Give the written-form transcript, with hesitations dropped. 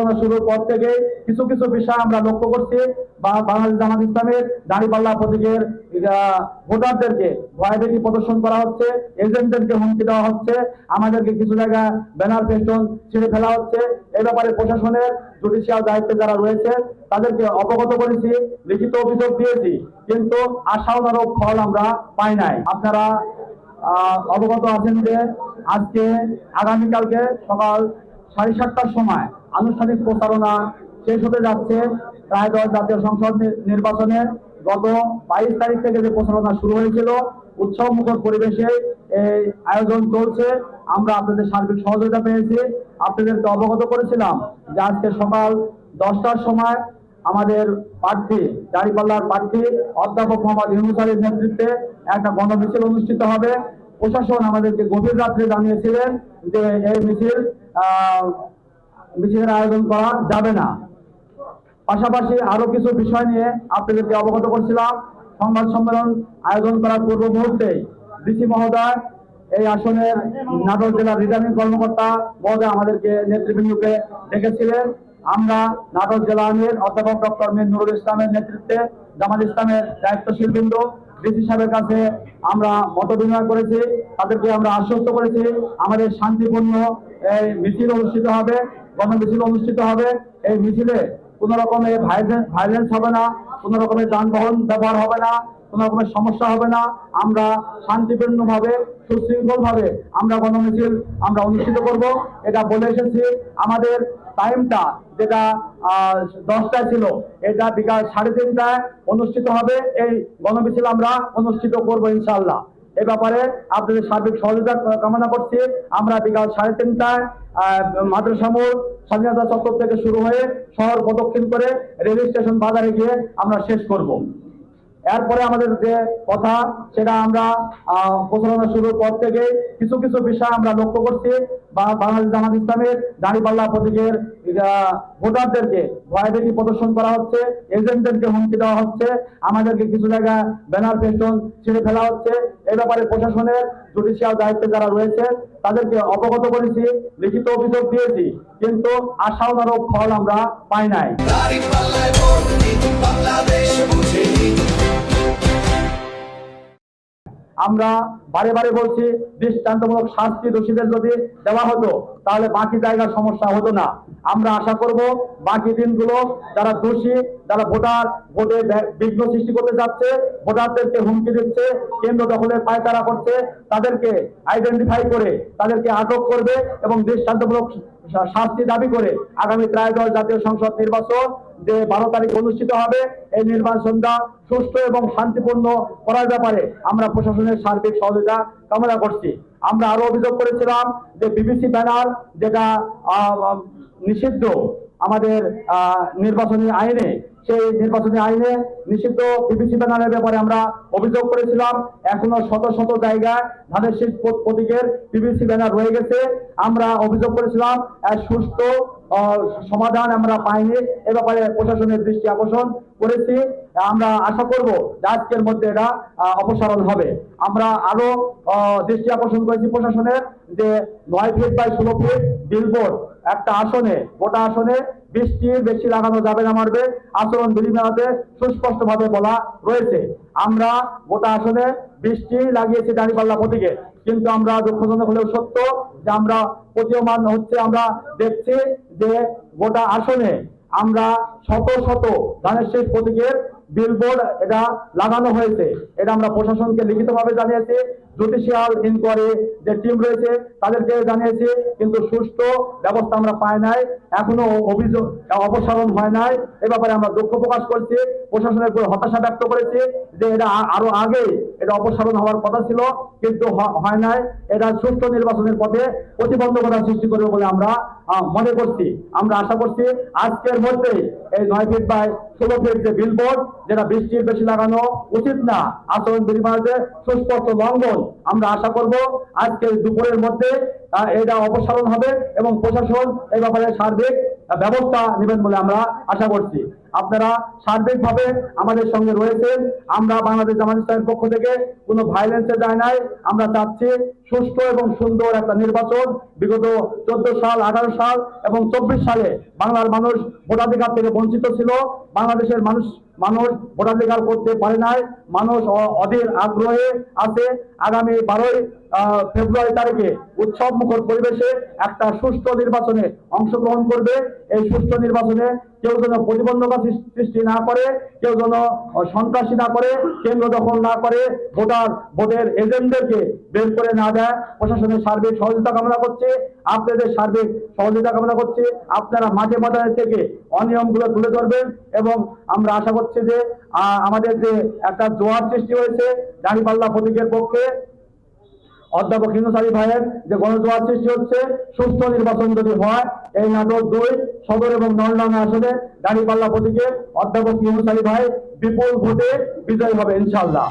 প্রচারণা শুরুর পর থেকে কিছু কিছু বিষয় আমরা লক্ষ্য করছি। বাংলাদেশ জামাত ইসলামের দাঁড়িপাল্লা প্রতীকের ভোটারদেরকে ভয়ভীতি প্রদর্শন করা হচ্ছে, এজেন্টদেরকে হুমকি দেওয়া হচ্ছে, আমাদেরকে কিছু জায়গায় ব্যানার ফেস্টুন ছিঁড়ে ফেলা হচ্ছে। এই ব্যাপারে প্রশাসনের জুডিশিয়াল দায়িত্বে যারা রয়েছে তাদেরকে অবগত করেছি, লিখিত অভিযোগ দিয়েছি, কিন্তু আশানুরূপ ফল আমরা পাই নাই। আপনারা অবগত আছেন যে আজকে আগামীকালকে সকাল 7:30টার সময় আনুষ্ঠানিক প্রচারণা শেষ হতে যাচ্ছে। ত্রয়োদশ জাতীয় সংসদ নির্বাচনে গত 22 তারিখ থেকে যে প্রচারণা শুরু হয়েছিল, উৎসবমুখর পরিবেশে এই আয়োজন চলছে। আমরা আপনাদের সার্বিক সহযোগিতা পেয়েছি। আপনাদেরকে অবগত করেছিলাম যে আজকে সকাল 10টার সময় আমাদের প্রার্থী দাঁড়িপাল্লার প্রার্থী অধ্যাপক মোহাম্মদ ইউনূস আলীর নেতৃত্বে একটা গণমিছিল অনুষ্ঠিত হবে। প্রশাসন আমাদেরকে গভীর রাত্রে জানিয়েছিলেন যে এই মিছিলের আয়োজন করা যাবে না। পাশাপাশি আরো কিছু বিষয় নিয়ে আপনাদেরকে অবগত করছিলাম। সংবাদ সম্মেলন আয়োজন করার পূর্ব মুহূর্তে ডিসি মহোদয় এই আসনের নাটোর জেলার রিটার্নিং কর্মকর্তা মহোদয় আমাদেরকে নেতৃবৃন্দকে ডেকেছিলেন। আমরা নাটোর জেলা আমির অধ্যাপক ডক্টর মীর নুরুল ইসলামের নেতৃত্বে জামাত ইসলামের দায়িত্বশীল বৃন্দ ডিসি সাহেবের কাছে আমরা মত বিনিময় করেছি। তাদেরকে আমরা আশ্বস্ত করেছি আমাদের শান্তিপূর্ণ এই মিছিল অনুষ্ঠিত হবে, গণমিছিল অনুষ্ঠিত হবে। এই মিছিলে কোন রকমের ভাইলেন্স হবে না, কোন রকমের যানবাহন ব্যবহার হবে না, কোন রকমের সমস্যা হবে না। আমরা শান্তিপূর্ণভাবে সুশৃঙ্খলভাবে আমরা গণমিছিল আমরা অনুষ্ঠিত করব, এটা বলে এসেছি। আমাদের টাইমটা যেটা 10টায় ছিল, এটা বিকাল 3:30টায় অনুষ্ঠিত হবে। এই গণমিছিল আমরা অনুষ্ঠিত করব ইনশাআল্লাহ। এ ব্যাপারে আপনাদের সার্বিক সহযোগিতা কামনা করছি। আমরা বিকাল 3:30টায় মাদ্রাসা মোড় স্বাধীনতা চত্বর থেকে শুরু হয়ে শহর প্রদক্ষিণ করে রেল স্টেশন বাজারে গিয়ে আমরা শেষ করব। এরপরে আমাদের যে কথা সেটা আমরা প্রচারণা শুরুর পর থেকে কিছু কিছু বিষয় আমরা লক্ষ্য করছি। বাংলাদেশ জামাত ইসলামের দাঁড়িপাল্লা প্রতীকের ভোটারদেরকে ভয়ভীতি প্রদর্শন করা হচ্ছে, এজেন্টদেরকে হুমকি দেওয়া হচ্ছে, আমাদেরকে কিছু জায়গায় ব্যানার ফেস্টুন ছিঁড়ে ফেলা হচ্ছে। এই ব্যাপারে প্রশাসনের জুডিশিয়াল দায়িত্বে যারা রয়েছে তাদেরকে অবগত করেছি, লিখিত অভিযোগ দিয়েছি, কিন্তু আশানুরূপ ফল আমরা পাই নাই। আমরা বারে বারে বলছি, দৃষ্টান্তমূলক শাস্তি দোষীদের যদি দেওয়া হতো তাহলে বাকি জায়গার সমস্যা হতো না। আমরা আশা করব বাকি দিনগুলো যারা দোষী, যারা ভোটে বিঘ্ন সৃষ্টি করতে যাচ্ছে, ভোটারদেরকে হুমকি দিচ্ছে, কেন্দ্র দখলের পায়তারা করছে, তাদেরকে আইডেন্টিফাই করে তাদেরকে আটক করবে এবং দৃষ্টান্তমূলক শাস্তি দাবি করে আগামী ত্রয়োদশ জাতীয় সংসদ নির্বাচন যে 12 তারিখ অনুষ্ঠিত হবে, এই নির্বাচনটা সুষ্ঠু এবং শান্তিপূর্ণ করার ব্যাপারে আমরা প্রশাসনের সার্বিক সহযোগিতা কামনা করছি। আমরা আরো অভিযোগ করেছিলাম যে বিবিসি ব্যানার যেটা নিষিদ্ধ আমাদের নির্বাচনী আইনে, সেই নির্বাচনী আইনে নিষিদ্ধ বিবিসি ব্যানারের ব্যাপারে আমরা অভিযোগ করেছিলাম। এখনো শত শত জায়গায় ধানের শীষ প্রতীকের বিবিসি ব্যানার রয়ে গেছে। আমরা অভিযোগ করেছিলাম সুষ্ঠু সমাধান আমরা পাইনি। এ ব্যাপারে প্রশাসনের দৃষ্টি আকর্ষণ করেছি। আমরা আশা করব যে আজকের মধ্যে এটা অপসারণ হবে। আমরা আরো দৃষ্টি আকর্ষণ করেছি প্রশাসনের যে 9 ফিট বাই 16 ফিট বিলবোর্ড একটা আসনে, গোটা আসনে 20টির বেশি লাগানো যাবে না মারবে আচরণ বিধিমালাতে সুস্পষ্ট ভাবে বলা রয়েছে। আমরা গোটা আসনে 20টি লাগিয়েছি দাঁড়িপাল্লা প্রতীকে, কিন্তু আমরা দুঃখজনক হলেও সত্য যে আমরা প্রতীয়মান হচ্ছে, আমরা দেখছি যে গোটা আসনে আমরা শত শত ধানের শীষ প্রতীকের বিলবোর্ড এটা লাগানো হয়েছে। এটা আমরা প্রশাসনকে লিখিতভাবে জানিয়েছি, জুডিশিয়াল ইনকোয়ারি যে টিম রয়েছে তাদেরকে জানিয়েছি, কিন্তু সুষ্ঠু ব্যবস্থা আমরা পাই নাই, এখনো অভিযোগ অপসারণ হয় নাই। এ ব্যাপারে আমরা দুঃখ প্রকাশ করছি, প্রশাসনের উপর হতাশা ব্যক্ত করেছি যে এটা আরো আগে এটা অপসারণ হওয়ার কথা ছিল, কিন্তু হয় নাই। এটা সুষ্ঠু নির্বাচনের পথে প্রতিবন্ধকতা সৃষ্টি করবে বলে আমরা মনে করছি। আমরা আশা করছি আজকের মধ্যে এই 9 ফিট বাই 16 ফিট যে বিলবোর্ড যেটা 20টির বেশি লাগানো উচিত না, আচরণ বিধিমালাতে সুস্পষ্ট লঙ্ঘন, আমরা আশা করব আজকে দুপুরের মধ্যে এটা অপসারণ হবে এবং প্রশাসন এই ব্যাপারে সার্বিক ব্যবস্থা নেবেন বলে আমরা আশা করছি। আপনারা সার্বিকভাবে আমাদের সঙ্গে রয়েছেন। আমরা বাংলাদেশ জামাত ইসলামের পক্ষ থেকে কোনো ভাইলেন্সে যায় নাই। আমরা চাচ্ছি সুষ্ঠু এবং সুন্দর একটা নির্বাচন। বিগত 14 সাল, 18 সাল এবং 24 সালে বাংলার মানুষ ভোটাধিকার থেকে বঞ্চিত ছিল। বাংলাদেশের মানুষ ভোটাধিকার করতে পারে নাই। মানুষ অধীর আগ্রহে আছে আগামী 12 ফেব্রুয়ারি তারিখে উৎসব মুখর পরিবেশে একটা সুষ্ঠু নির্বাচনে অংশগ্রহণ করবে। এই সুষ্ঠু নির্বাচনে কেউ যেন প্রতিবন্ধকতা সৃষ্টি না করে, কেউ যেন সন্ত্রাসী না করে, কেন্দ্র দখল না করে, ভোটের এজেন্টদেরকে বের করে না দেয়। প্রশাসনের সার্বিক সহযোগিতা কামনা করছি, আপনাদের সার্বিক সহযোগিতা কামনা করছি। আপনারা মাঠে ময়দানে থেকে অনিয়মগুলো তুলে ধরবেন এবং আমরা আশা করছি যে আমাদের যে একটা জোয়ার সৃষ্টি হয়েছে দাঁড়িপাল্লা প্রতীকের পক্ষে, অধ্যাপক ইউনূস আলী ভাইয়ের যে গণজোয়ার সৃষ্টি হচ্ছে, সুষ্ঠু নির্বাচন যদি হয় এই নাটোর 2 সদর এবং নলডাঙ্গা আসনে দাঁড়িপাল্লা প্রতীকে অধ্যাপক ইউনূস আলী ভাই বিপুল ভোটে বিজয়ী হবে ইনশাআল্লাহ।